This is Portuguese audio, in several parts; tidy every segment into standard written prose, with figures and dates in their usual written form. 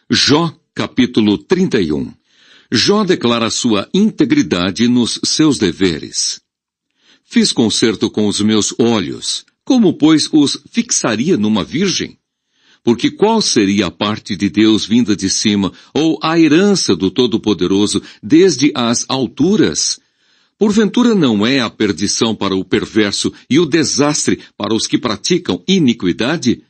Jó, capítulo 31. Jó declara sua integridade nos seus deveres. Fiz concerto com os meus olhos. Como, pois, os fixaria numa virgem? Porque qual seria a parte de Deus vinda de cima, ou a herança do Todo-Poderoso desde as alturas? Porventura não é a perdição para o perverso e o desastre para os que praticam iniquidade?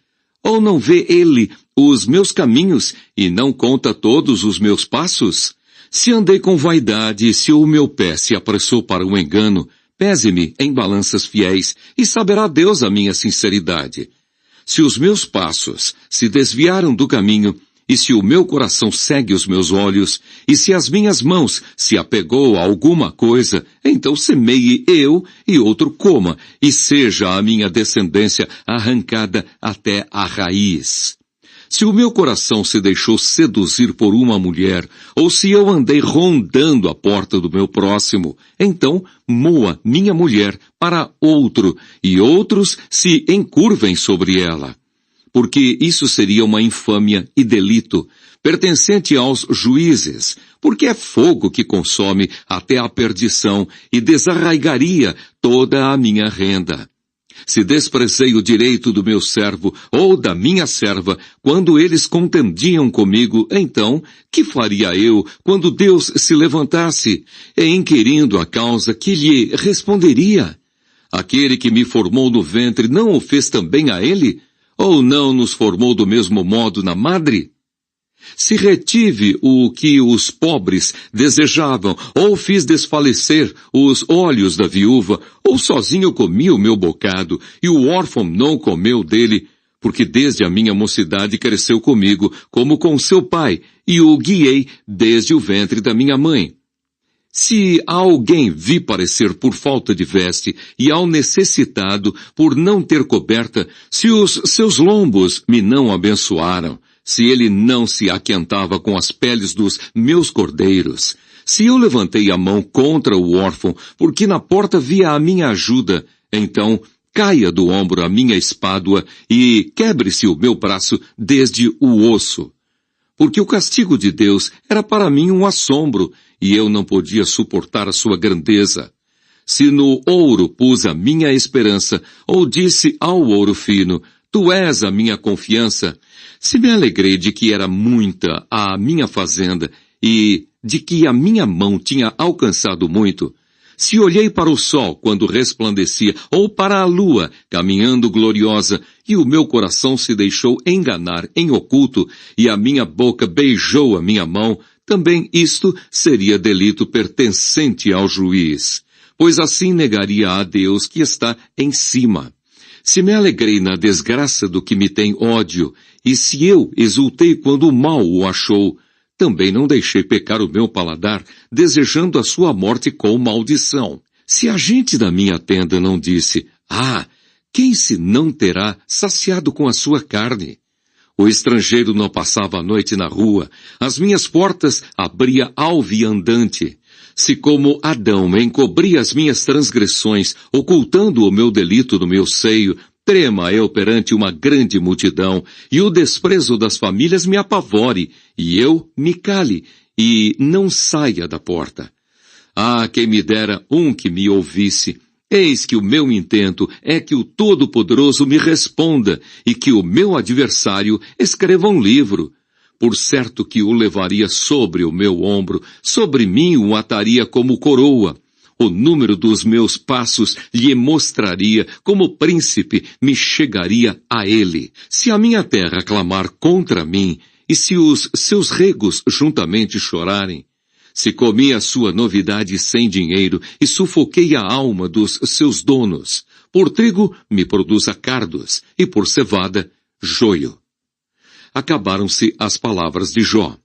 Ou não vê ele os meus caminhos e não conta todos os meus passos? Se andei com vaidade e se o meu pé se apressou para o engano, pese-me em balanças fiéis e saberá Deus a minha sinceridade. Se os meus passos se desviaram do caminho, e se o meu coração segue os meus olhos, e se as minhas mãos se apegou a alguma coisa, então semeie eu e outro coma, e seja a minha descendência arrancada até a raiz. Se o meu coração se deixou seduzir por uma mulher, ou se eu andei rondando a porta do meu próximo, então moa minha mulher para outro, e outros se encurvem sobre ela. Porque isso seria uma infâmia e delito, pertencente aos juízes, porque é fogo que consome até a perdição e desarraigaria toda a minha renda. Se desprezei o direito do meu servo ou da minha serva, quando eles contendiam comigo, então, que faria eu quando Deus se levantasse, e inquirindo a causa, que lhe responderia? Aquele que me formou no ventre não o fez também a ele? Ou não nos formou do mesmo modo na madre? Se retive o que os pobres desejavam, ou fiz desfalecer os olhos da viúva, ou sozinho comi o meu bocado, e o órfão não comeu dele, porque desde a minha mocidade cresceu comigo, como com seu pai, e o guiei desde o ventre da minha mãe. Se a alguém vi parecer por falta de veste, e ao necessitado por não ter coberta, se os seus lombos me não abençoaram, se ele não se aquentava com as peles dos meus cordeiros, se eu levantei a mão contra o órfão, porque na porta via a minha ajuda, então caia do ombro a minha espádua e quebre-se o meu braço desde o osso. Porque o castigo de Deus era para mim um assombro, e eu não podia suportar a sua grandeza. Se no ouro pus a minha esperança, ou disse ao ouro fino, tu és a minha confiança, se me alegrei de que era muita a minha fazenda, e de que a minha mão tinha alcançado muito, se olhei para o sol quando resplandecia, ou para a lua, caminhando gloriosa, e o meu coração se deixou enganar em oculto, e a minha boca beijou a minha mão, também isto seria delito pertencente ao juiz, pois assim negaria a Deus que está em cima. Se me alegrei na desgraça do que me tem ódio, e se eu exultei quando o mal o achou, também não deixei pecar o meu paladar, desejando a sua morte com maldição. Se a gente da minha tenda não disse, quem se não terá saciado com a sua carne? O estrangeiro não passava a noite na rua, as minhas portas abria ao viandante. Se como Adão encobria as minhas transgressões, ocultando o meu delito no meu seio, trema eu perante uma grande multidão, e o desprezo das famílias me apavore, e eu me cale, e não saia da porta. Quem me dera um que me ouvisse. Eis que o meu intento é que o Todo-Poderoso me responda, e que o meu adversário escreva um livro. Por certo que o levaria sobre o meu ombro, sobre mim o ataria como coroa. O número dos meus passos lhe mostraria, como príncipe me chegaria a ele. Se a minha terra clamar contra mim, e se os seus regos juntamente chorarem, se comi a sua novidade sem dinheiro e sufoquei a alma dos seus donos, por trigo me produza cardos, e por cevada, joio. Acabaram-se as palavras de Jó.